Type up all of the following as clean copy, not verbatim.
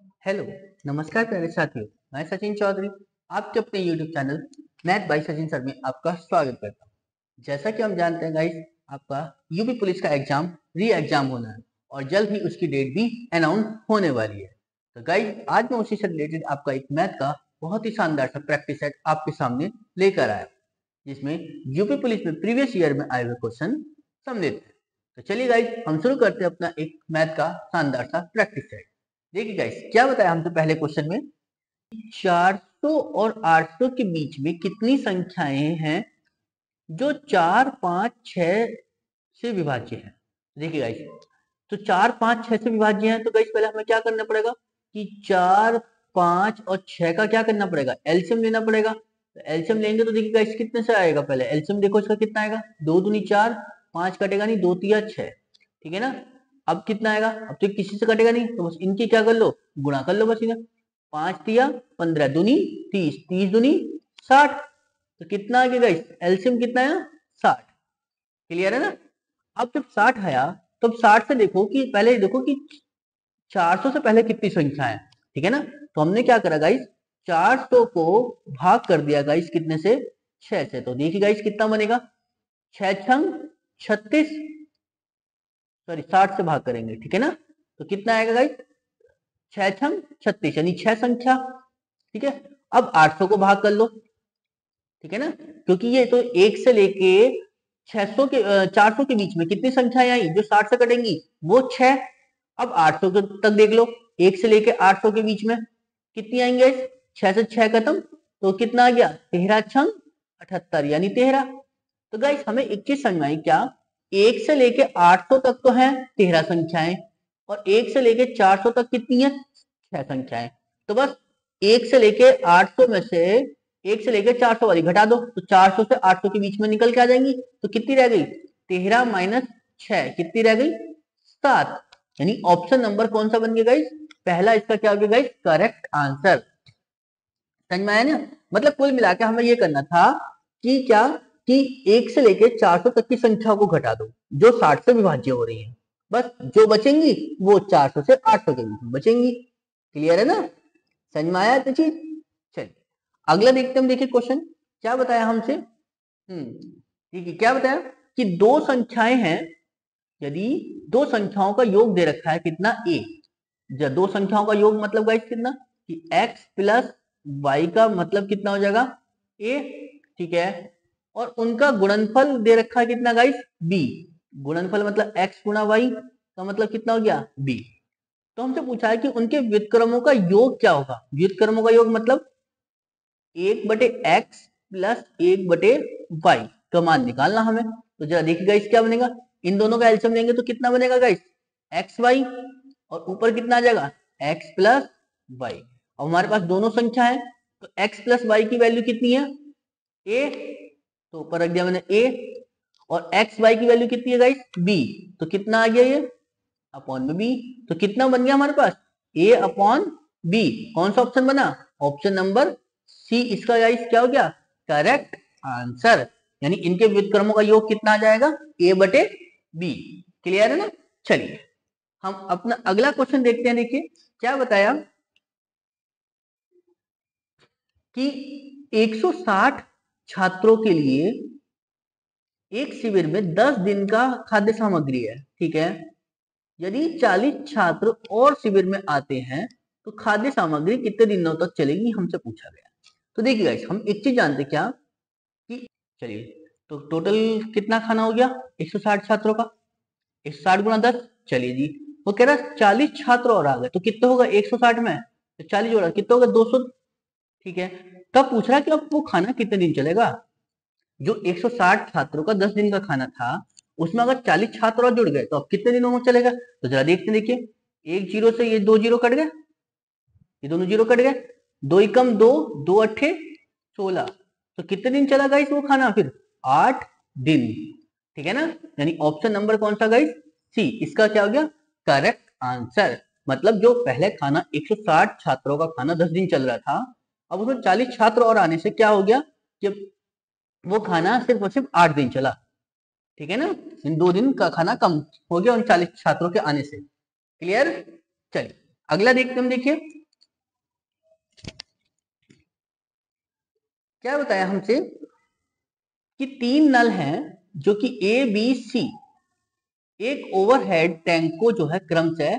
Hello, नमस्कार प्यारे साथियों। मैं सचिन चौधरी आपके अपने YouTube channel math bye Sachin sir में आपका स्वागत करता हूँ। जैसा कि हम जानते हैं गाइस, आपका यूपी पुलिस का एग्जाम री एग्जाम होना है और जल्द ही उसकी डेट भी अनाउंस होने वाली है। तो गाइस, आज मैं उसी से रिलेटेड आपका एक मैथ का बहुत ही शानदार सा प्रैक्टिस सेट आपके सामने लेकर आया, जिसमें यूपी पुलिस में प्रीवियस ईयर में आए हुए क्वेश्चन सम्मिलित है। तो चलिए गाइस, हम शुरू करते हैं अपना एक मैथ का शानदार सा प्रैक्टिस सेट। देखिए गाइस, क्या बताया हमसे पहले क्वेश्चन में, 400 और 800 के बीच में कितनी संख्याएं हैं जो 4, 5, 6 से विभाज्य है। देखिए गाइस, तो 4, 5, 6 से विभाज्य है, तो गाइस पहले हमें क्या करना पड़ेगा कि 4, 5 और 6 का क्या करना पड़ेगा, एलसीएम लेना पड़ेगा। तो एलसीएम लेंगे तो देखिए गाइस कितने से आएगा, पहले एलसीएम देखो इसका कितना आएगा, 2 दूनी 4, 5 कटेगा नहीं, 2 तिया 6, ठीक है ना। अब कितना आएगा, अब तो किसी से कटेगा नहीं, तो बस इनकी क्या कर लो, गुणा कर लो बस इन्हें। 5 तिया 15 दूनी 30, 30 दूनी 60, तो कितना आ गया गाइस, एलसीएम कितना आया, 60। क्लियर है ना। अब जब 60 आया, तब 60 से देखो कि पहले देखो कि 400 से पहले कितनी संख्या है, ठीक है ना। तो हमने क्या करा गाइस, 400 को भाग कर दिया गाइस कितने से, 6 से। तो देखिए गाइस कितना बनेगा, 6 छंग 36, सॉरी 60 से भाग करेंगे, ठीक है ना। तो कितना आएगा गाइस, 6 छंग 36 यानी 6 संख्या, ठीक है। अब 800 को भाग कर लो, ठीक है ना, क्योंकि ये तो 1 से लेके 600 के 400 के बीच में कितनी संख्याएं आई जो 60 से कटेंगी, वो 6। अब 800 तक देख लो, 1 से लेके 800 के बीच में कितनी आएंगे, 6 से 6 खत्म, तो कितना आ गया, 13 छंग 78 यानी 13। तो गाइस हमें एक चीज समझ में आई क्या, 1 से लेके 800 तक तो है 13 संख्याएं, और 1 से लेके 400 तक कितनी है, 6 संख्याएं। तो बस 1 से लेके 800 में से 1 से लेके 400 वाली घटा दो, तो 400 से 800 के बीच में निकल के आ जाएंगी, तो कितनी रह गई, 13 माइनस 6, कितनी रह गई, 7। यानी ऑप्शन नंबर कौन सा बन गया गाइस, पहला इसका क्या हो गया गाइस, करेक्ट आंसर। समझ में आया ना। मतलब कुल मिला के हमें ये करना था कि क्या, कि 1 से लेके 400 तक की संख्या को घटा दो जो 60 से विभाज्य हो रही है, बस जो बचेंगी वो 400 से 800 के बीच में बचेंगी। क्लियर है ना, समझ में आया तो चीज। चलिए अगला देखते हैं, देखिए क्वेश्चन क्या बताया हमसे। ठीक है, क्या बताया कि दो संख्याएं हैं, यदि दो संख्याओं का योग दे रखा है कितना, a। जब दो संख्याओं का योग मतलब गाइस कितना, कि x प्लस वाई का मतलब कितना हो जाएगा, a, ठीक है। और उनका गुणनफल दे रखा है कितना गाइस, b। गुणनफल मतलब x गुणा वाई का मतलब कितना हो गया, b। तो हमसे पूछा है कि उनके व्युत्क्रमों का योग क्या होगा। व्युत्क्रमों का योग मतलब 1/x प्लस 1/y का मान निकालना हमें। तो जरा देखिए गाइस क्या बनेगा, इन दोनों का एलसीएम लेंगे तो कितना बनेगा गाइस, एक्स वाई, और ऊपर कितना आ जाएगा, एक्स प्लस वाई। अब हमारे पास दोनों संख्या है, तो एक्स प्लस वाई की वैल्यू कितनी है, ए, तो ऊपर रख दिया मैंने ए, और एक्स वाई की वैल्यू कितनी है गाइस, बी। तो कितना आ गया ये, अपॉन में बी। तो कितना बन गया हमारे पास, ए अपॉन बी। कौन सा ऑप्शन बना, ऑप्शन नंबर सी इसका गाइस क्या हो गया, करेक्ट आंसर। यानी इनके व्युत्क्रमों का योग कितना आ जाएगा, ए बटे बी। क्लियर है ना। चलिए हम अपना अगला क्वेश्चन देखते हैं। देखिए क्या बताया कि 160 छात्रों के लिए एक शिविर में 10 दिन का खाद्य सामग्री है, ठीक है। यदि 40 छात्र और शिविर में आते हैं तो खाद्य सामग्री कितने दिनों तक चलेगी, हमसे पूछा गया। तो देखिए गाइस, हम एक चीज जानते क्या कि, चलिए तो टोटल कितना खाना हो गया 160 छात्रों का, 160 गुणा 10, चलिए जी। वो कह रहा है 40 छात्र और आ गए तो कितना होगा 160 में, तो 40 जोड़ा कितना होगा 200, ठीक है। तब पूछ रहा है कि अब वो खाना कितने दिन चलेगा। जो 160 छात्रों का 10 दिन का खाना था, उसमें अगर 40 छात्र और जुड़ गए तो अब कितने दिनों में चलेगा। तो जरा देखते हैं, देखिए एक जीरो से ये 2 जीरो कट गए, ये दोनों जीरो कट गए, 2 एकम 2, 2 अट्ठे 16, तो कितने दिन चला गाइस वो खाना, फिर 8 दिन, ठीक है ना। यानी ऑप्शन नंबर कौन सा गाइस, सी इसका क्या हो गया, करेक्ट आंसर। मतलब जो पहले खाना 160 छात्रों का खाना 10 दिन चल रहा था, अब उसमें 40 छात्र और आने से क्या हो गया, जब वो खाना सिर्फ और सिर्फ 8 दिन चला, ठीक है ना। इन 2 दिन का खाना कम हो गया उन 40 छात्रों के आने से। क्लियर। चलिए अगला देखते हम, देखिए क्या बताया हमसे कि 3 नल हैं जो कि ए बी सी एक ओवरहेड टैंक को जो है क्रमशः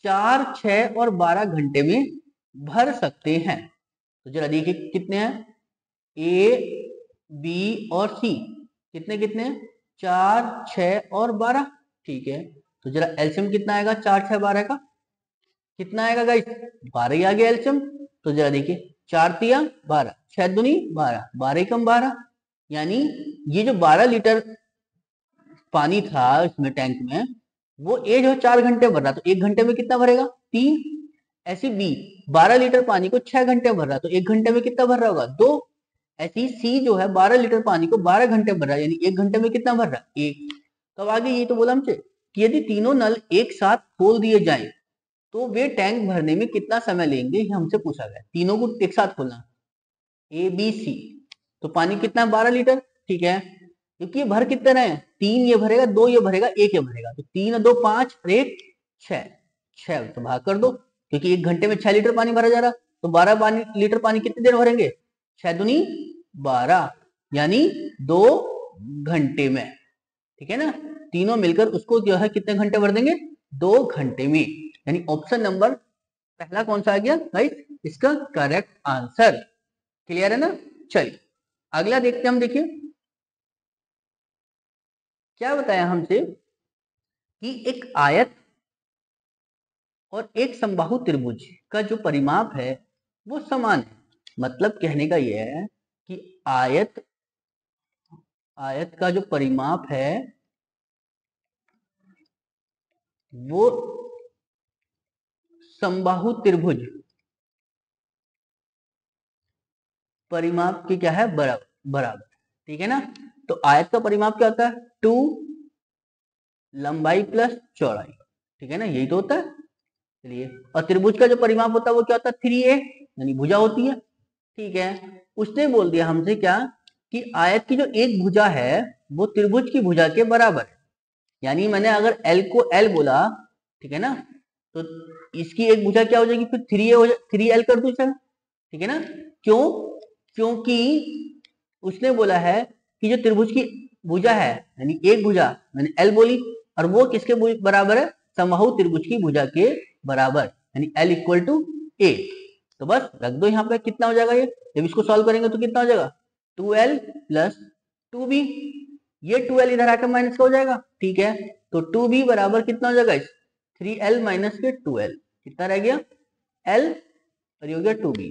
4, 6 और 12 घंटे में भर सकते हैं। तो जरा देखिए कितने हैं, ए बी और सी कितने कितने, 4, 6 और 12। ठीक है, तो जरा एलसीएम कितना आएगा 4, 6, 12 का, कितना आएगा गाइस, 12 ही आ गया एलसीएम। तो जरा देखिए 4 तिया 12, 6 दूनी 12, 12 कम 12, यानी ये जो 12 लीटर पानी था इसमें टैंक में, वो ए जो 4 घंटे भर रहा, तो 1 घंटे में कितना भरेगा 3। ऐसे बी 12 लीटर पानी को 6 घंटे भर रहा, तो 1 घंटे में कितना भर रहा होगा 2। ऐसी सी जो है 12 लीटर पानी को 12 घंटे भर रहा है, यानी 1 घंटे में कितना भर रहा है 1। तो आगे ये तो बोला हमसे कि यदि तीनों नल एक साथ खोल दिए जाए तो वे टैंक भरने में कितना समय लेंगे, ये हमसे पूछा गया। तीनों को एक साथ खोलना, ए बी सी, तो पानी कितना 12 लीटर। ठीक है, क्योंकि ये भर कितने रहे हैं, 3 ये भरेगा, 2 ये भरेगा, 1 ये भरेगा, तो 3 2 5 और 1 6, 6 तो भाग कर दो, क्योंकि 1 घंटे में 6 लीटर पानी भरा जा रहा, तो 12 लीटर पानी कितनी देर भरेंगे, 6 दूनी 12, यानी 2 घंटे में। ठीक है ना, तीनों मिलकर उसको जो है कितने घंटे भर देंगे, 2 घंटे में। यानी ऑप्शन नंबर पहला कौन सा आ गया गाइस, इसका करेक्ट आंसर। क्लियर है ना। चलिए अगला देखते हैं हम। देखिए क्या बताया हमसे कि एक आयत और एक समबाहु त्रिभुज का जो परिमाप है वो समान है। मतलब कहने का यह है कि आयत का जो परिमाप है वो समबाहु त्रिभुज परिमाप की क्या है, बराबर। ठीक है ना, तो आयत का परिमाप क्या होता है, 2 लंबाई प्लस चौड़ाई। ठीक है ना, यही तो होता है। चलिए, और त्रिभुज का जो परिमाप होता है वो क्या होता है, 3a, यानी भुजा होती है। ठीक है, उसने बोल दिया हमसे क्या कि आयत की जो एक भुजा है वो त्रिभुज की भुजा के बराबर है। यानी मैंने अगर l को l बोला, ठीक है ना, तो इसकी एक भुजा क्या हो जाएगी, फिर 3a हो जाए, 3l कर दो सर। ठीक है ना, क्यों, क्योंकि उसने बोला है कि जो त्रिभुज की भुजा है, यानी एक भुजा मैंने l बोली, और वो किसके बराबर है, समबाहु त्रिभुज की भुजा के बराबर, यानी l इक्वल टू a। तो बस रख दो यहाँ पे, कितना हो जाएगा ये, जब इसको सॉल्व करेंगे तो कितना हो जाएगा, 2l प्लस 2b, ये 2l इधर आकर माइनस का हो जाएगा। ठीक है, तो 2b बराबर कितना हो जाएगा, 3l माइनस के 2l, कितना रह गया l, और ये हो गया 2b।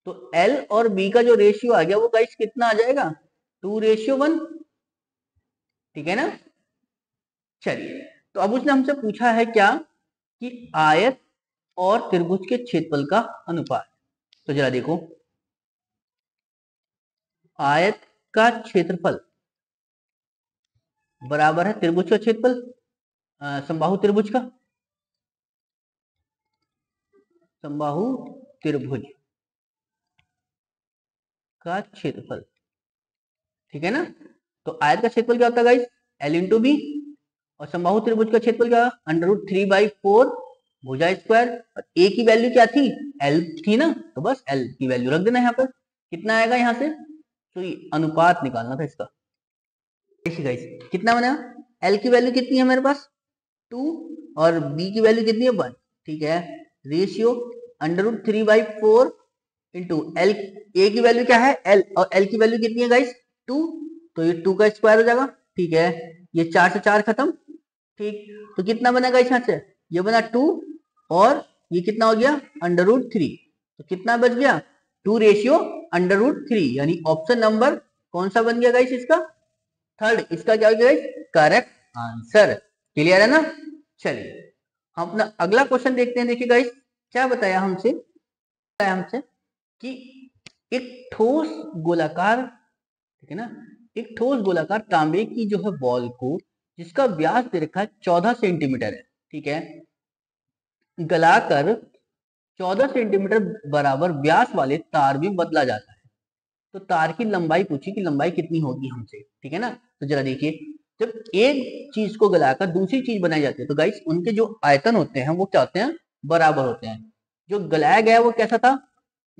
तो l और b का जो रेशियो आ गया वो गाइस कितना आ जाएगा, 2:1। ठीक है ना। चलिए, तो अब उसने हमसे पूछा है क्या कि आयत और त्रिभुज के क्षेत्रफल का अनुपात। तो जरा देखो, आयत का क्षेत्रफल बराबर है त्रिभुज का क्षेत्रफल, समबाहु त्रिभुज का, समबाहु त्रिभुज का क्षेत्रफल। ठीक है ना, तो आयत का क्षेत्रफल क्या होता है गाइस, l इंटू बी, और समबाहु त्रिभुज का क्षेत्रफल क्या, √3/4 भुजा स्क्वायर, और a की वैल्यू क्या थी, l थी ना, तो बस l की वैल्यू रख देना यहाँ पर, कितना आएगा यहाँ से, तो ये अनुपात निकालना था इसका। गाइस कितना बना, l की वैल्यू कितनी है मेरे पास 2, और b की वैल्यू कितनी है 1। ठीक है, रेशियो √3/4 इंटू l, a की वैल्यू क्या है l, और l की वैल्यू कितनी है गाइस 2, तो ये 2 का स्क्वायर हो जाएगा। ठीक है, ये 4 से 4 खत्म। ठीक, तो कितना बना गाइस यहाँ से, ये बना 2, और ये कितना हो गया √3, तो कितना बच गया 2:√3, यानी ऑप्शन नंबर कौन सा बन गया गाइस, इसका थर्ड, इसका क्या हो गया गाइस, करेक्ट आंसर। क्लियर है ना। चलिए हम अपना अगला क्वेश्चन देखते हैं। देखिए गाइस क्या बताया हमसे, कि एक ठोस गोलाकार, ठीक है ना, एक ठोस गोलाकार तांबे की जो है बॉल को, जिसका व्यास दे रखा है 14 सेंटीमीटर है, ठीक है, गलाकर 14 सेंटीमीटर बराबर व्यास वाले तार में बदला जाता है। तो तार की लंबाई पूछी कि लंबाई कितनी होगी हमसे। ठीक है ना, तो जरा देखिए, जब एक चीज को गलाकर दूसरी चीज बनाई जाती है तो गाइस उनके जो आयतन होते हैं वो क्या होते हैं, बराबर होते हैं। जो गलाया गया वो कैसा था,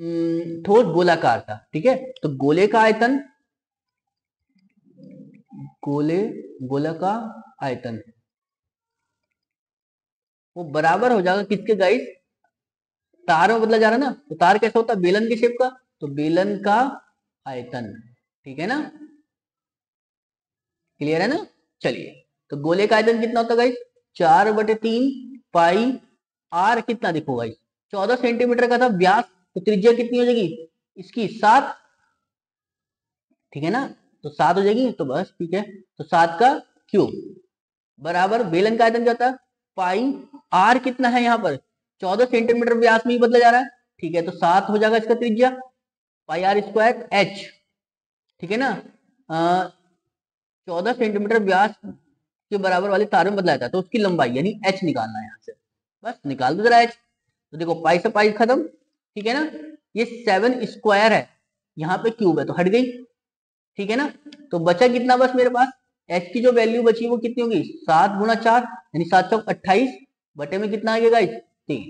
ठोस गोलाकार था, ठीक है। तो गोले का आयतन, गोला का आयतन वो बराबर हो जाएगा किसके गाइस, तार में बदला जा रहा है ना, तो तार कैसा होता है, बेलन के शेप का, तो बेलन का आयतन, ठीक है ना, क्लियर है ना। चलिए, तो गोले का आयतन कितना होता है गाइस, 4/3 पाई आर कितना देखो गाइस, 14 सेंटीमीटर का था व्यास, तो त्रिज्या कितनी हो जाएगी इसकी 7, ठीक है ना, तो 7 हो जाएगी, तो बस ठीक है, तो 7 का क्यूब बराबर बेलन का आयतन क्या होता है पाई आर कितना है यहाँ पर 14 सेंटीमीटर व्यास में ही बदला जा रहा है, ठीक है, तो 7 हो जाएगा इसका त्रिज्या पाई आर स्क्वायर एच, ठीक है ना। 14 सेंटीमीटर व्यास के बराबर वाले तार में बदला जाता है, तो उसकी लंबाई यानी एच निकालना है यहाँ से, बस निकाल दो जरा एच। तो देखो पाई से पाई खत्म, ठीक है ना, ये 7 स्क्वायर है, यहाँ पे क्यूब है तो हट गई, ठीक है ना। तो बचा कितना बस मेरे पास, एच की जो वैल्यू बची वो कितनी होगी 7 गुणा 4 यानी 7 चौक 28 बटे में कितना आ गया गाइस 3,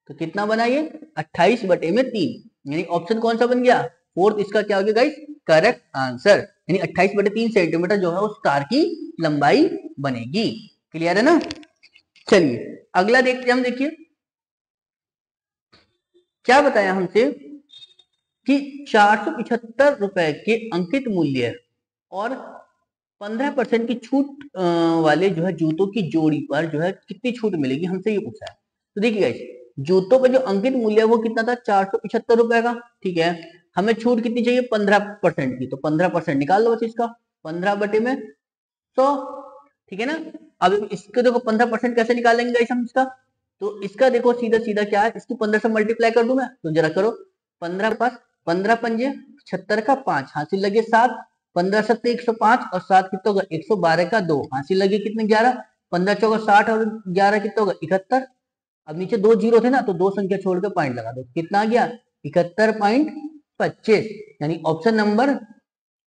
तो कितना बना ये 28 बटे में 3, यानी ऑप्शन कौन सा बन गया फोर्थ, इसका क्या हो गया गाइस करेक्ट आंसर, यानी 28 बटे 3 सेंटीमीटर जो है उस तार की लंबाई बनेगी, क्लियर है ना। चलिए अगला देखते हैं हम, देखिए क्या बताया हमसे कि 475 रुपए के अंकित मूल्य और 15% की छूट वाले जो है जूतों की जोड़ी पर जो है कितनी छूट मिलेगी, हमसे ये पूछा है। तो देखिए गाइस, जूतों पर जो अंकित मूल्य है वो कितना था 475 रुपए का, ठीक है, हमें छूट कितनी चाहिए 15% की, तो 15% निकाल लो बस इसका, 15 बटे में 100, ठीक है ना। अब इसको देखो 15% कैसे निकालेंगे गाइस हम इसका, तो इसका देखो सीधा सीधा क्या है, इसको 15 से मल्टीप्लाई कर दूं मैं, तो जरा करो, 15 पास 15 पंजे 76 का 5 हासिल लगे 7, 15 सत्ते 105 और 7 कितना होगा 112 का 2 हासिल लगे कितने 11, 15 चौका 60 और 11 कितना होगा 71। अब नीचे 2 जीरो थे ना, तो 2 संख्या छोड़ के पॉइंट लगा दो, कितना आ गया 71.25, यानी ऑप्शन नंबर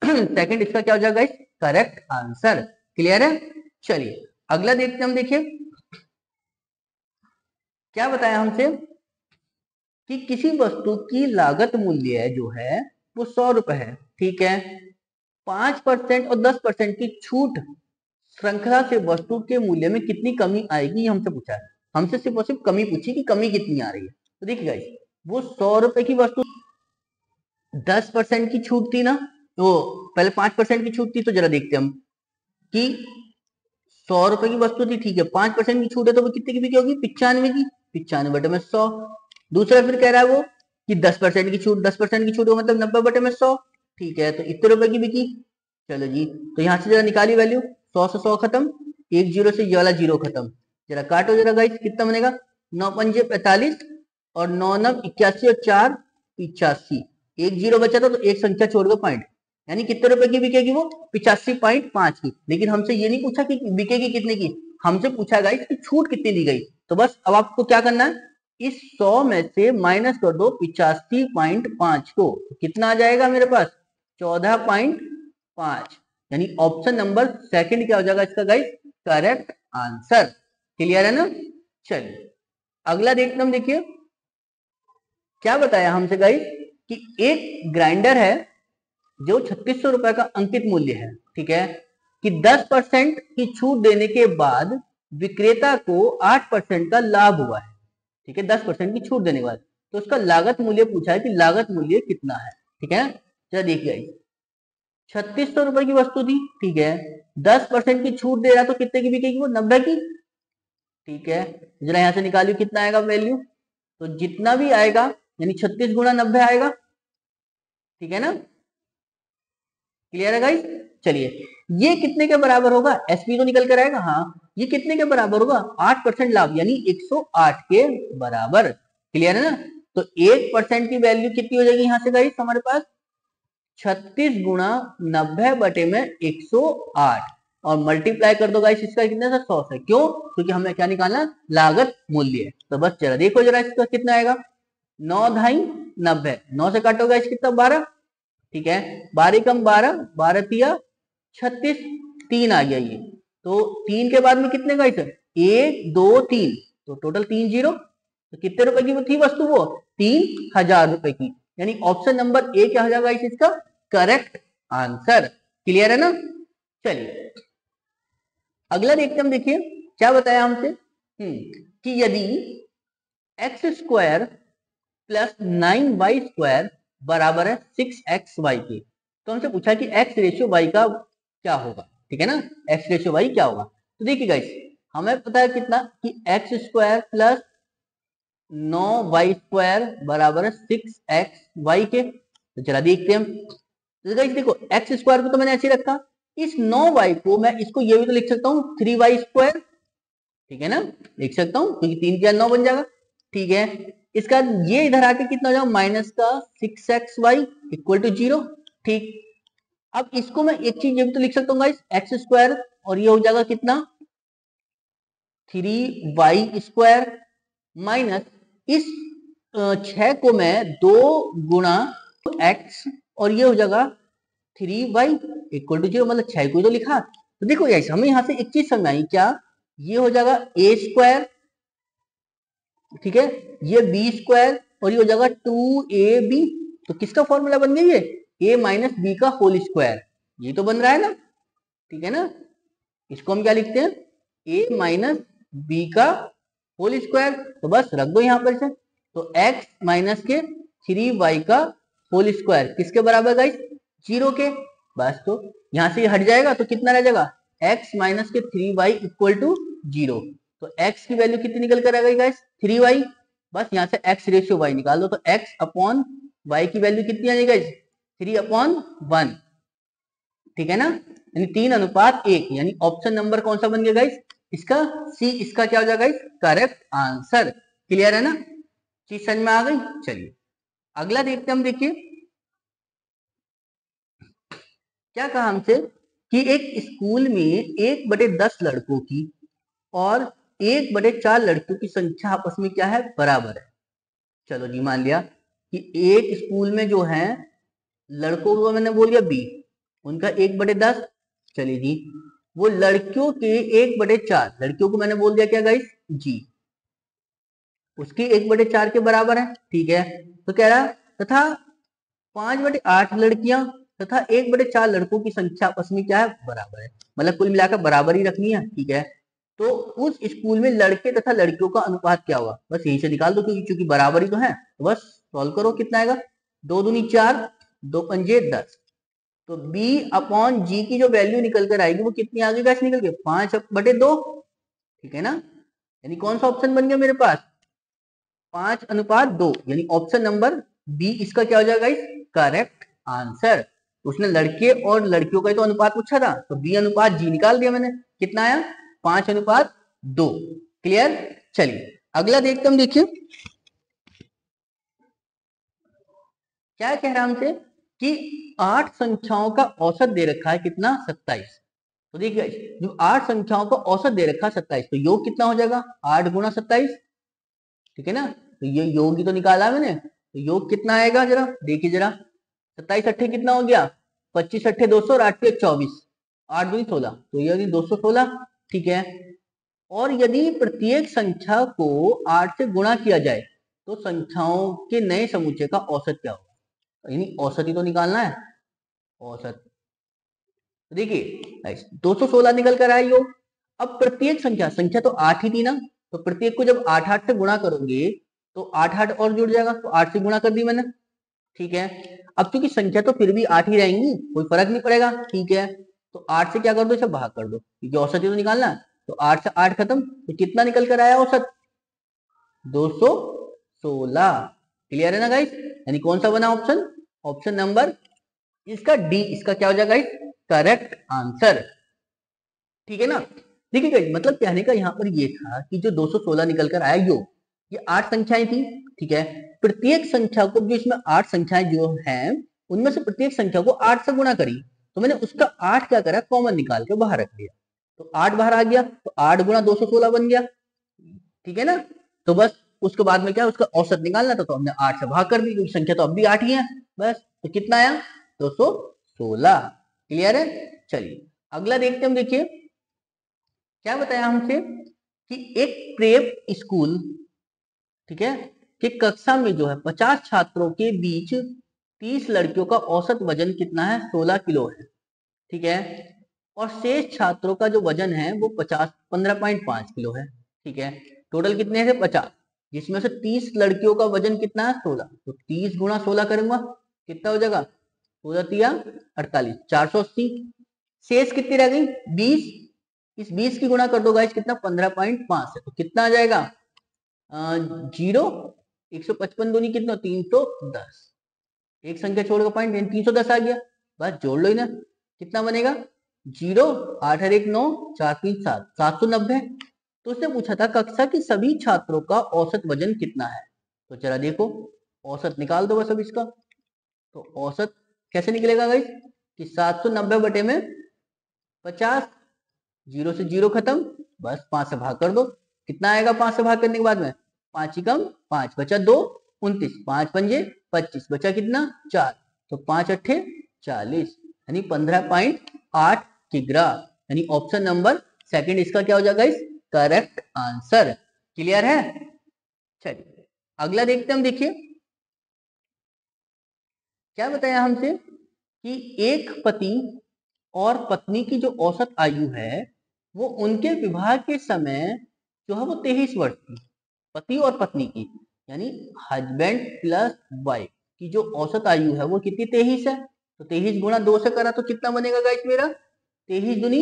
सेकंड इसका क्या हो जाएगा करेक्ट आंसर, क्लियर है। चलिए अगला देखते हैं हम, देखिए क्या बताया हमसे कि किसी वस्तु की लागत मूल्य जो है वो 100 रुपए है, ठीक है, 5% और 10% की छूट श्रृंखला से वस्तु के मूल्य में कितनी कमी आएगी हमसे पूछा है, हमसे सिर्फ और सिर्फ कमी पूछी कि कमी कितनी आ रही है। तो देखिए गाइस, वो 100 रुपए की वस्तु 10% की छूट थी ना, तो पहले 5% की छूट थी, तो जरा देखते हैं हम कि 100 रुपए की वस्तु थी, ठीक है, 5% की छूट है तो वो कितने की बिकी होगी 95 की, 95 बटे में 100। दूसरा फिर कह रहा है वो कि 10% की छूट, 10% की छूट हो मतलब 90 बटे में 100, ठीक है, तो इतने रुपए की बिकी, चलो जी, तो यहाँ से जरा निकाली वैल्यू, 100 से 100 खत्म, एक जीरो से ये वाला जीरो खत्म, जरा काटो जरा गाइस कितना बनेगा, 9 पंजे 45 और 9 नव 81 और 4 85, एक जीरो बचा था तो एक संख्या छोड़ दो पॉइंट, यानी कितने रुपए की बिकेगी वो 85.5 की। लेकिन हमसे ये नहीं पूछा कि बिकेगी कितने की, हमसे पूछा गाइस कि छूट कितनी दी गई। तो बस अब आपको क्या करना है, इस 100 में से माइनस कर दो 85.5 को, तो कितना आ जाएगा मेरे पास 14.5, यानी ऑप्शन नंबर सेकंड क्या हो जाएगा इसका गाइस करेक्ट आंसर, क्लियर है ना। चलिए अगला देखते हम, देखिए क्या बताया हमसे गाइस कि एक ग्राइंडर है जो 3600 रुपए का अंकित मूल्य है, ठीक है, कि 10% की छूट देने के बाद विक्रेता को 8% का लाभ हुआ है, ठीक है, 10% की छूट देने के बाद, तो उसका लागत मूल्य पूछा है कि लागत मूल्य कितना है, ठीक है। चलो देखिए 3600 रुपए की वस्तु थी, ठीक है, 10% की छूट दे रहा तो कितने की बिकेगी वो 90 की, ठीक है, जरा यहां से निकालियो कितना आएगा वैल्यू, तो जितना भी आएगा यानी 36 गुणा 90 आएगा, ठीक है ना, क्लियर है गाइस। चलिए ये कितने के बराबर होगा, एसपी तो निकल कर आएगा, हाँ ये कितने के बराबर होगा 8% लाभ यानी 108 के बराबर, क्लियर है ना। तो 1% की वैल्यू कितनी हो जाएगी यहां से गाइस हमारे पास 36 गुणा 90 बटे में 108 और मल्टीप्लाई कर दो गाइस इसका कितना था 100 से, क्यों, क्योंकि हमें क्या निकालना लागत मूल्य। तो बस जरा देखो जरा इसका कितना आएगा 9 ढाई 90, 9 से काटोगे गाइस कितना 12, ठीक है, 12 कम 12, 12 तिया 36, 3 आ गया ये, तो 3 के बाद में कितने का इधर 1 2 3, तो टोटल 3 जीरो, तो कितने रुपए की थी वस्तु वो 3000 रुपए की, यानी ऑप्शन नंबर ए क्या हो जाएगा इसका करेक्ट आंसर। क्लियर है ना। चलिए अगला देखते हम, देखिए क्या बताया हमसे कि यदि एक्स स्क्वायर प्लस 9y² बराबर है 6xy के, तो हमसे पूछा कि x रेशियो y का क्या होगा। ठीक है ना, x रेशियो y क्या होगा। तो देखिए गाइस हमें पता है कितना कि एक्स स्क्वायर प्लस 9y² बराबर है 6xy के। तो चला देखते हैं हम। तो गाइस देखो एक्स स्क्वायर को तो मैंने ऐसे ही रखा, इस 9y को मैं इसको ये भी तो लिख सकता हूँ 3y²। ठीक है ना, लिख सकता हूँ क्योंकि 3 × 9 बन जाएगा। ठीक है, इसका ये इधर आके कितना हो जाएगा माइनस का 6xy इक्वल टू 0। ठीक, अब इसको मैं एक चीज ये भी तो लिख सकता हूँ गाइस x² और ये हो जाएगा कितना 3y² माइनस इस 6 को मैं 2 गुणा x और ये हो जाएगा 3y इक्वल टू 0, मतलब 6 को तो लिखा। तो देखो गाइस हमें यहाँ से एक चीज समझ आई क्या, ये हो जाएगा a², ठीक है, ये b² और ये हो जाएगा 2ab। तो किसका फॉर्मूला बन गई है a माइनस बी का होल स्क्वायर, ये तो बन रहा है ना। ठीक है ना, इसको हम क्या लिखते हैं a माइनस बी का होल स्क्वायर, तो बस रख दो यहां पर से। तो x माइनस के 3y का होल स्क्वायर किसके बराबर गाइस 0 के। बस तो यहां से हट जाएगा तो कितना रह जाएगा x माइनस के 3y इक्वल टू 0। तो x की वैल्यू कितनी निकल कर आ गई गाइस 3y। बस यहाँ से x रेशियो y निकाल दो, तो x अपॉन y की वैल्यू कितनी आ जाएगी गाइस 3/1। ठीक है ना, यानी 3:1, यानी ऑप्शन नंबर कौन सा बन गया गाइस इसका सी, इसका क्या हो जाएगा गाइस करेक्ट आंसर। क्लियर है ना, चीज समझ में आ गई। चलिए अगला देखते हम, देखिए क्या कहा हमसे कि एक स्कूल में 1/10 लड़कों की और 1/4 लड़कियों की संख्या आपस में क्या है बराबर है। चलो जी मान लिया कि एक स्कूल में जो है लड़कों को मैंने बोल दिया b, उनका 1/10। चलिए जी वो लड़कियों के 1/4, लड़कियों को मैंने बोल दिया क्या गाइस g, उसकी 1/4 के बराबर है। ठीक है, तो कह रहा तथा 5/8 लड़कियां तथा 1/4 लड़कों की संख्या आपस में क्या है बराबर है, मतलब कुल मिलाकर बराबर ही रखनी है। ठीक है, तो उस स्कूल में लड़के तथा लड़कियों का अनुपात क्या होगा, बस यही से निकाल दो क्योंकि चूंकि बराबर ही तो है। तो बस सॉल्व करो, कितना आएगा 2 दूनी 4, 2 पंजे 10। तो b अपॉन g की जो वैल्यू निकल कर आएगी वो कितनी आ गई गाइस निकल के 5/2। ठीक है ना, यानी कौन सा ऑप्शन बन गया मेरे पास 5:2, यानी ऑप्शन नंबर बी इसका क्या हो जाएगा गाइस करेक्ट आंसर। उसने लड़के और लड़कियों का तो अनुपात पूछा था, तो बी अनुपात जी निकाल दिया मैंने, कितना आया 5:2। क्लियर। चलिए अगला देखते हम, देखिए क्या कह रहा है हमसे कि 8 संख्याओं का औसत दे रखा है कितना 27। तो देखिए जो 8 संख्याओं का औसत दे रखा है 27, तो योग कितना हो जाएगा 8 गुणा 27। ठीक है ना, तो ये योग ही तो निकाला मैंने, तो योग कितना आएगा जरा देखिए जरा 27 अट्ठे कितना हो गया 25 अट्ठे 200 और 8 24, 8 दूनी 16, तो ये 216। ठीक है, और यदि प्रत्येक संख्या को 8 से गुणा किया जाए तो संख्याओं के नए समुच्चय का औसत क्या होगा, यानी औसत ही तो निकालना है औसत। देखिए 216 निकल कर आया योग। अब प्रत्येक संख्या, संख्या तो 8 ही थी ना, तो प्रत्येक को जब 8 से गुणा करोगे तो 8 और जुड़ जाएगा, तो 8 से गुणा कर दी मैंने। ठीक है, अब क्योंकि संख्या तो फिर भी 8 ही रहेंगी, कोई फर्क नहीं पड़ेगा। ठीक है, तो 8 से क्या कर दो इसे भाग कर दो क्योंकि औसत ही तो निकालना है। तो 8 से 8 खत्म, तो कितना निकल कर आया औसत 216। क्लियर है ना गाइस, यानी कौन सा बना ऑप्शन, ऑप्शन नंबर इसका डी, इसका क्या हो जाएगा गाइस करेक्ट आंसर। ठीक है ना, देखिए गाइस मतलब कहने का यहाँ पर ये था कि जो 216 निकल कर आया योग, ये 8 संख्याएं थी। ठीक है, प्रत्येक संख्या को जो इसमें 8 संख्याएं जो हैं उनमें से प्रत्येक संख्या को 8 से गुणा करी, तो मैंने उसका 8 क्या करा कॉमन निकाल के बाहर रख दिया, तो 8 बाहर आ गया, तो 8 गुणा 216 बन गया। ठीक है ना, तो बस उसके बाद में क्या उसका औसत निकालना था, तो हमने 8 से भाग कर दी क्योंकि संख्या तो अब भी 8 ही है। बस तो कितना आया 216। क्लियर है। चलिए अगला देखते हम, देखिए क्या बताया हमसे कि एक प्रेप स्कूल, ठीक है, कि कक्षा में जो है 50 छात्रों के बीच 30 लड़कियों का औसत वजन कितना है, 16 किलो है, ठीक है। और शेष छात्रों का जो वजन है वो 15.5 किलो है, ठीक है। टोटल कितने थे, 50, जिसमें से 30 लड़कियों का वजन कितना है, 16। तो 30 गुणा 16 करूंगा, कितना हो जाएगा, 16 तिया 48, 480। शेष कितनी रह गई, 20। इस 20 की गुणा कर दो गाइस, कितना, 15.5 है, तो कितना आ जाएगा, 0। 155 दूनी कितना, 310। एक संख्या छोड़कर पॉइंट 310 आ गया, बस जोड़ लो इन्हें, कितना बनेगा, 0, 8 और 1 9, 4 3 7, 790। तो उसने पूछा था कक्षा की सभी छात्रों का औसत वजन कितना है। तो चला देखो, औसत निकाल दो बस अब इसका। तो औसत कैसे निकलेगा गाइस, कि 790 बटे में 50, 0 से 0 खत्म, बस 5 से भाग कर दो, कितना आएगा 5 से भाग करने के बाद में, 5 ही कम 5 बचा 2, 29, 5 पंजे 25, बचा कितना 4, तो 5 अट्ठे 40, यानी 15.8 किग्रा, यानी ऑप्शन नंबर सेकंड इसका क्या हो जाएगा इस करेक्ट आंसर। क्लियर है। चलिए अगला देखते हैं हम, देखिए क्या बताया हमसे कि एक पति और पत्नी की जो औसत आयु है वो उनके विवाह के समय जो है वो 23 वर्ष की, पति और पत्नी की, यानी हस्बैंड प्लस वाइफ की जो औसत आयु है वो कितनी, 23 है। तो 23 गुणा 2 से करा तो कितना बनेगा गाइस मेरा, 23 दूनी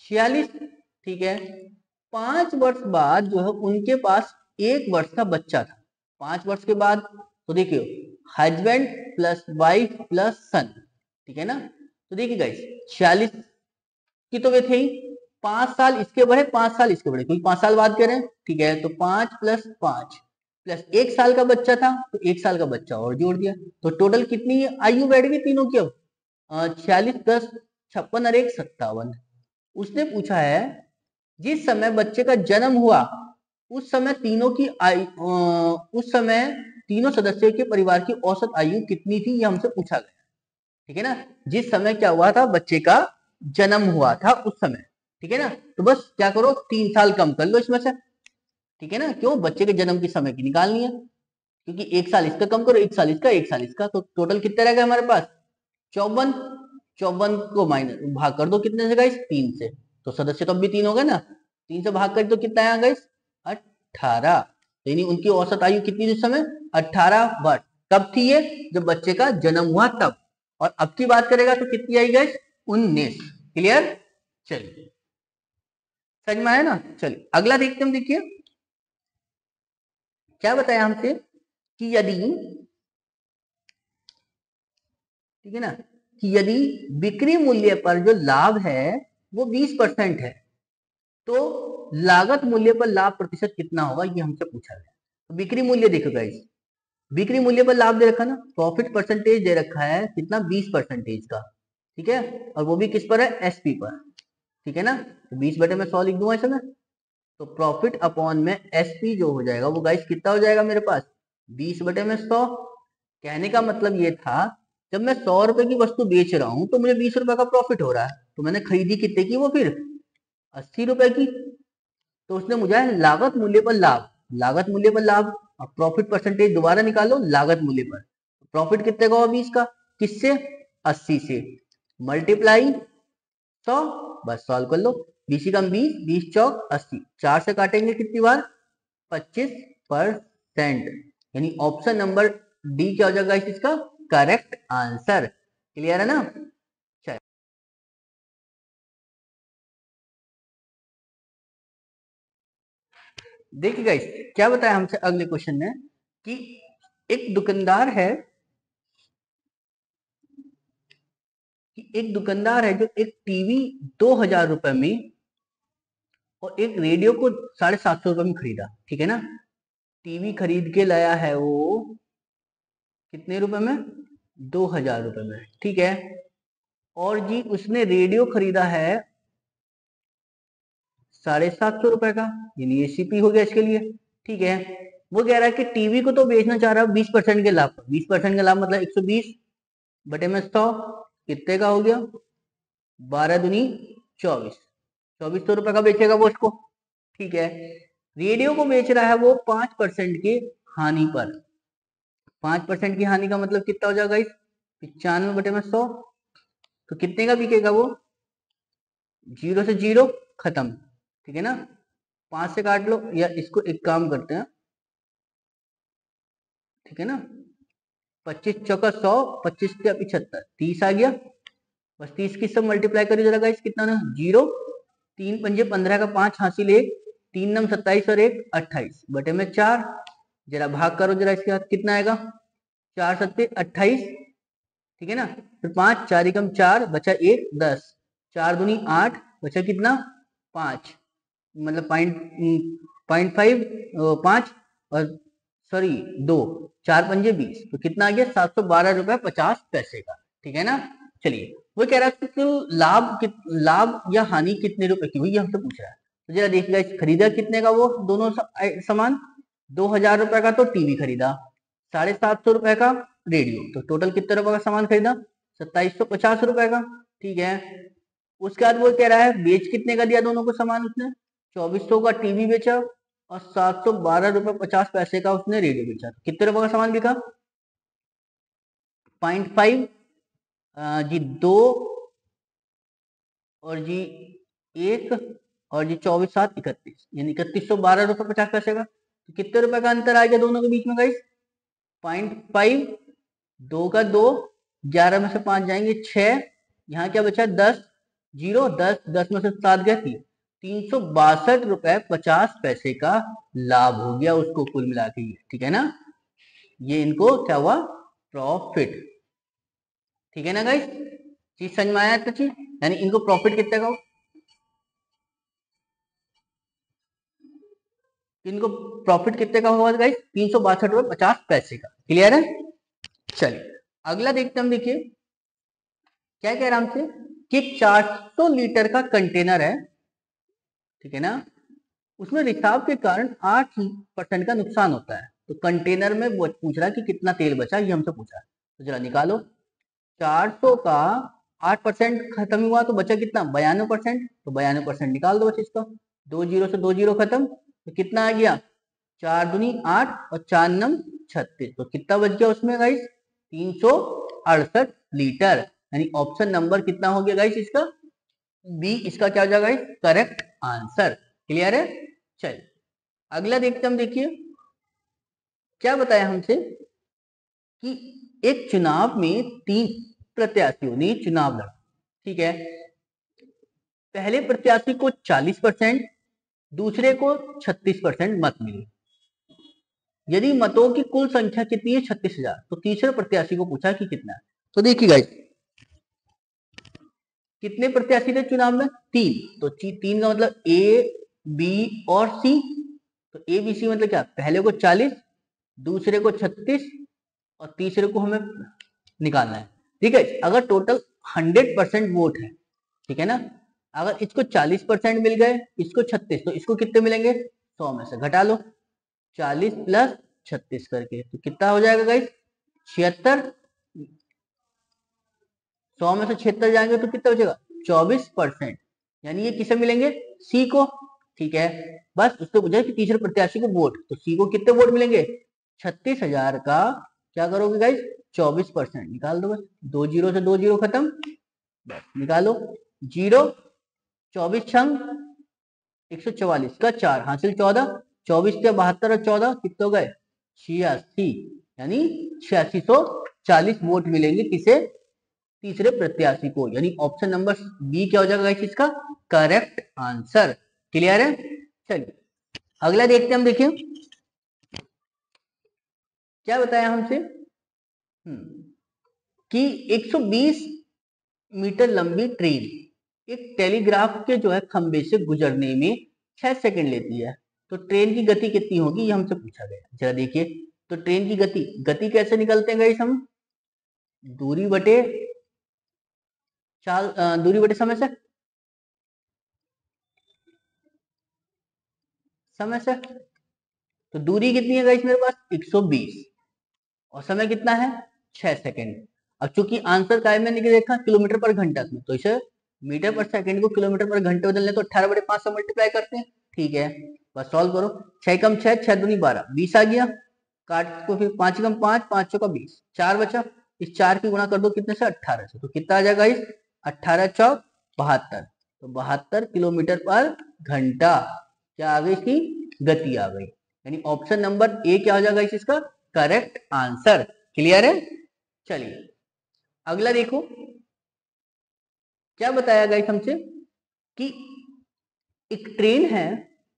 46, ठीक है। 5 वर्ष बाद जो है उनके पास 1 वर्ष का बच्चा था। 5 वर्ष के बाद तो देखियो हस्बैंड प्लस वाइफ प्लस सन, ठीक है ना। तो देखिए गाइस 46 की तो वे थे ही, 5 साल इसके बढ़े 5 साल इसके बढ़े, क्योंकि 5 साल बाद करें, ठीक है। तो 5 प्लस 5 प्लस 1 साल का बच्चा था तो 1 साल का बच्चा और जोड़ दिया, तो टोटल कितनी आयु बैठ गई तीनों की अब, 46 10 56 और 1 57। उसने पूछा है जिस समय बच्चे का जन्म हुआ उस समय तीनों की उस समय तीनों सदस्यों के परिवार की औसत आयु कितनी थी, ये हमसे पूछा गया, ठीक है ना। जिस समय क्या हुआ था, बच्चे का जन्म हुआ था उस समय, ठीक है ना। तो बस क्या करो, 3 साल कम कर लो इसमें से, ठीक है ना। क्यों, बच्चे के जन्म की समय की निकालनी है, क्योंकि 1 साल इसका कम करो, 1 साल इसका, 1 साल इसका, तो टोटल कितना रह गया हमारे पास, 54। 54 को माइनस भाग कर दो कितने से गाइस, 3 से, तो सदस्य तो अब भी 3 हो गए ना, 3 से भाग कर दो कितना आया गाइस, 18। यानी उनकी औसत आयु कितनी थी उस समय, 18 वर्ष। कब थी ये, जब बच्चे का जन्म हुआ तब। और अब की बात करेगा तो कितनी आई गाइस, 19। क्लियर। चलिए समझ में आया ना। चलिए अगला देखते हम, देखिए क्या बताया हमसे कि यदि, ठीक है ना, कि यदि बिक्री मूल्य पर जो लाभ है वो 20% है तो लागत मूल्य पर लाभ प्रतिशत कितना होगा, ये हमसे पूछा गया। तो बिक्री मूल्य देखो गाइस, बिक्री मूल्य पर लाभ दे रखा ना, प्रॉफिट परसेंटेज दे रखा है कितना, 20% का, ठीक है। और वो भी किस पर है, एसपी पर, ठीक है ना। तो 20 बटे में 100 लिख दूंगा इसमें, तो प्रॉफिट अपॉन में एसपी जो हो जाएगा वो गाइस कितना हो जाएगा मेरे पास, 20 बटे में 100। कहने का मतलब ये था जब मैं 100 रुपए की वस्तु बेच रहा हूं तो मुझे 20 रुपए का प्रॉफिट हो रहा है, तो मैंने खरीदी कितने की वो, फिर 80 रुपए की। तो उसने मुझे लागत मूल्य पर लाभ, लागत मूल्य पर लाभ, अब प्रॉफिट परसेंटेज दोबारा निकालो लागत मूल्य पर, प्रॉफिट कितने का होगा 20 का, किससे, 80 से, मल्टीप्लाई 100, बस सॉल्व कर लो, 20 कम 20, 20 चौक 80, 4 से काटेंगे कितनी बार, 25%, यानी ऑप्शन नंबर डी क्या हो जाएगा इसका करेक्ट आंसर। क्लियर है ना। चलिए देखिए गाइस क्या बताया हमसे अगले क्वेश्चन में कि एक दुकानदार है, कि एक दुकानदार है जो एक टीवी 2000 रुपए में और एक रेडियो को 750 रुपए में खरीदा, ठीक है ना। टीवी खरीद के लाया है वो कितने रुपए में, 2000 रुपए में, ठीक है। और जी उसने रेडियो खरीदा है 750 रुपए का, यानी ये सीपी हो गया इसके लिए, ठीक है। वो कह रहा है कि टीवी को तो बेचना चाह रहा है 20% के लाभ पर, 20% का लाभ मतलब 120 बटे में 100, कितने का हो गया, 12 दूनी 24, 2400 रुपए का बेचेगा वो उसको, ठीक है। रेडियो को बेच रहा है वो 5% के हानि पर। 5% की हानि का मतलब कितना हो जाएगा गाइस? 95/100। तो कितने का बिकेगा वो? 0 से 0 खत्म, ठीक है ना। 5 से काट लो, या इसको एक काम करते हैं, ठीक है ना। 25 चौका 100, 25 के 75, 30 आ गया। बस 30 की सब मल्टीप्लाई करिए जरा गाइस, कितना ना? 0, 3 पंजे 15 का 5 हासिल 1, 3 नम 27 और 1 28 बटे में 4। जरा भाग करो जरा इसके बाद, कितना आएगा? 4 सत्ते 28, ठीक है ना। फिर 5, 4 एकम 4, बचा 1 10, 4 दूनी 8, बचा कितना? 5, मतलब पॉइंट 5, 5 और सॉरी 2, 4 पंजे 20, तो कितना आ गया? 712 रुपए 50 पैसे का, ठीक है ना। चलिए, वो कह रहा है कि लाभ या हानि कितने रुपए की हुई, ये हमसे पूछ रहा है। तो जरा देखिएगा, खरीदा कितने का वो दोनों सामान? 2000 रुपए का तो टीवी खरीदा, 750 रुपए का रेडियो, तो टोटल कितने रुपए का सामान खरीदा? 2750 रुपए का, ठीक है। उसके बाद वो कह रहा है बेच कितने का दिया दोनों को सामान उसने? 2400 का टीवी बेचा और 712 रुपए 50 पैसे का उसने रेडियो बेचा। कितने रुपए का सामान बिका? 0.5 जी 2 और जी 1 और जी 24 7 31, यानी 3112 रुपए 50 पैसे का। तो कितने रुपए का अंतर आ गया दोनों के बीच में गाइस? 0.5, 2 का 2, 11 में से 5 जाएंगे 6, यहाँ क्या बचा? 10, 0 10, 10 में से 7 गया 3, 362 रुपए 50 पैसे का लाभ हो गया उसको कुल मिला के, ठीक है ना। ये इनको क्या हुआ? प्रॉफिट, ठीक है ना गाइस। चीज समझ में आया? तो चीज यानी इनको प्रॉफिट कितने का हो? इनको प्रॉफिट कितने का होगा गाइस? 362 रुपए 50 पैसे का। क्लियर है? चलिए अगला देखते हम, देखिए क्या कह रहा हमसे कि 400 लीटर का कंटेनर है, ठीक है ना। उसमें रिसाव के कारण 8% का नुकसान होता है। तो कंटेनर में वो पूछ रहा है कि कितना तेल बचा, ये हमसे पूछा है। तो जरा निकालो, 400 का 8% खत्म हुआ तो बचा कितना? 92%। तो 92% निकाल दो बस इसका, 2 जीरो से 2 जीरो खत्म, तो कितना आ गया? 4 दूनी 8 और 4 नम 36, तो कितना बच गया उसमें गाइस? 368 लीटर, यानी ऑप्शन नंबर कितना हो गया गाइस इसका? बी इसका क्या हो जाएगा गाइस? Correct answer. क्लियर है? चलिए अगला देखते हम, देखिए क्या बताया हमसे कि एक चुनाव में 3 प्रत्याशियों ने चुनाव लड़ा, ठीक है। पहले प्रत्याशी को 40%, दूसरे को 36% मत मिले। यदि मतों की कुल संख्या कितनी है? 36,000। तो तीसरे प्रत्याशी को पूछा कि कितना है। तो देखिए गाइस, कितने प्रत्याशी थे चुनाव में? 3। तो 3 का मतलब ए बी और सी। तो ए बी सी मतलब क्या? पहले को 40, दूसरे को 36 और तीसरे को हमें निकालना है, ठीक है। अगर टोटल 100% वोट है, ठीक है ना, अगर इसको 40% मिल गए, इसको 36, तो इसको कितने मिलेंगे? 100 में से घटा लो 40 प्लस 36 करके, तो कितना हो जाएगा गाइस? 76। 100 में से 76 जाएंगे तो कितना बचेगा? 24%, यानी ये किसे मिलेंगे? सी को, ठीक है। बस उसको पूछा कि तीसरे प्रत्याशी को वोट, तो सी को कितने वोट मिलेंगे? 36,000 का क्या करोगे गाइस? 24% निकाल दो बस, 2 जीरो से 2 जीरो खत्म, बस निकालो 0, 24 छंग 144 का 4 हासिल 14, 24 से 72 और 14 कितने हो गए? 86, यानी 8640 वोट मिलेंगे किसे? तीसरे प्रत्याशी को, यानी ऑप्शन नंबर बी क्या हो जाएगा इसका? Correct answer. क्लियर है? चलिए अगला देखते हैं हम, देखिए क्या बताया हमसे कि 120 मीटर लंबी ट्रेन एक टेलीग्राफ के जो है खंबे से गुजरने में 6 सेकंड लेती है। तो ट्रेन की गति कितनी होगी, ये हमसे पूछा गया। जरा देखिए, तो ट्रेन की गति कैसे निकलते हैं गाइस हम? दूरी बटे चाल, दूरी बटे समय से, समय से। तो दूरी कितनी है गाइस मेरे पास? 120 और समय कितना है? 6 सेकंड। अब चूंकि आंसर का मैंने देखा किलोमीटर पर घंटा में, तो इसे मीटर पर सेकंड को किलोमीटर पर घंटे बदलने तो 18/500 मल्टीप्लाई करते हैं, ठीक है। बस सॉल्व करो, 6 कम 6, 6 दूनी 12, 20 आ गया। काट को फिर 5 कम 5, 5 चौका 20, 4 बचा। इस 4 की गुणा कर दो कितने से, 18 से। तो कितना आ जाएगा इस 18 चौक 72। तो 72 किलोमीटर पर घंटा क्या आ गई, इसकी गति आ गई। यानी ऑप्शन नंबर ए क्या हो जाएगा इसका करेक्ट आंसर। क्लियर है। चलिए अगला देखो क्या बताया गया हमसे कि एक ट्रेन है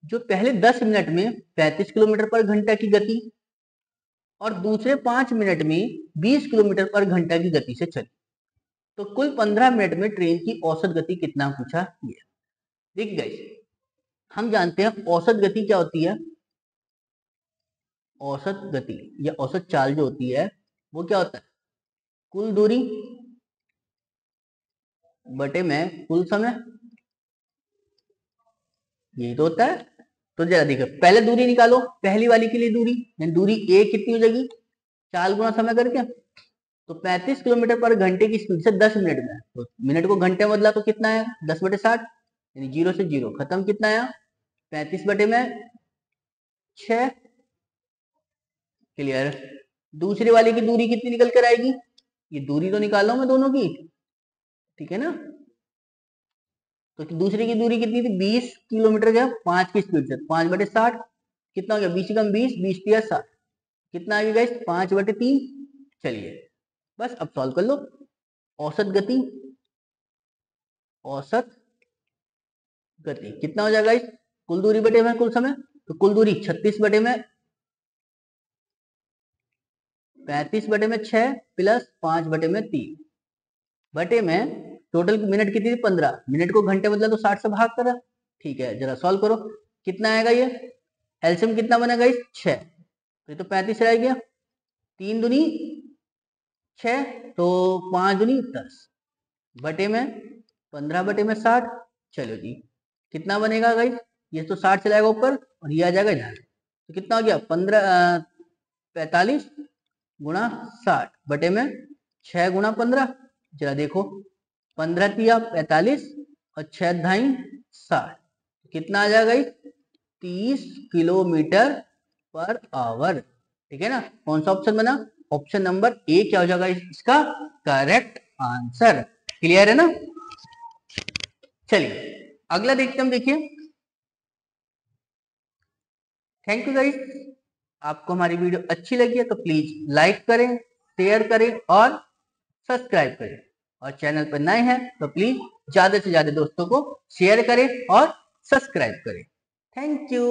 जो पहले 10 मिनट में 35 किलोमीटर पर घंटा की गति और दूसरे 5 मिनट में 20 किलोमीटर पर घंटा की गति से चली, तो कुल 15 मिनट में ट्रेन की औसत गति कितना पूछा गया। देखिए गाइस, हम जानते हैं औसत गति क्या होती है। औसत गति या औसत चाल जो होती है वो क्या होता है, कुल दूरी बटे में कुल समय, यही तो होता है। तो जरा देखो पहले दूरी निकालो, पहली वाली के लिए दूरी, यानी दूरी ए कितनी हो जाएगी, चाल गुना समय करके। तो 35 किलोमीटर पर घंटे की स्पीड से 10 मिनट में, तो मिनट को घंटे में बदला तो कितना आया 10 बटे 60, यानी 0 से 0 खत्म, कितना आया 35 बटे में 6। क्लियर। दूसरी वाली की दूरी कितनी निकल कर आएगी, ये दूरी तो निकाल लो मैं दोनों की, ठीक है ना। तो दूसरी की दूरी कितनी थी 20 किलोमीटर गया 5 की स्पीड से, 5 बटे 60 कितना हो गया 20 कम 20, 20 तिया 60, कितना आ गया 5 बटे 3। चलिए बस अब सॉल्व कर लो। औसत गति, औसत गति कितना हो जाएगा इस कुल दूरी बटे में कुल समय, तो कुल दूरी 36 बटे में 35 बटे में 6 प्लस 5 बटे में 3 बटे में टोटल मिनट कितनी थी 15, मिनट को घंटे बदला तो 60 से भाग करा। ठीक है जरा सॉल्व करो कितना आएगा, ये एलसीएम कितना बनेगा इस 6, तो ये तो 35 रह गया, 3 दूनी 6, तो 5 दूनी 10 बटे में 15 बटे में 60। चलो जी कितना बनेगा गाइस, ये तो 60 चलाएगा ऊपर और ये आ जाएगा इधर, तो कितना हो गया 45 गुणा 60 बटे में 6 गुणा 15। जरा देखो 15 तिया 45 और 6 ढाई 60, कितना आ जाएगा 30 किलोमीटर पर आवर। ठीक है ना, कौन सा ऑप्शन बना, ऑप्शन नंबर ए क्या हो जाएगा इसका करेक्ट आंसर। क्लियर है ना। चलिए अगला देखते हम, देखिए। थैंक यू गाइस, आपको हमारी वीडियो अच्छी लगी है तो प्लीज लाइक करें, शेयर करें और सब्सक्राइब करें, और चैनल पर नए हैं तो प्लीज ज्यादा से ज्यादा दोस्तों को शेयर करें और सब्सक्राइब करें। Thank you.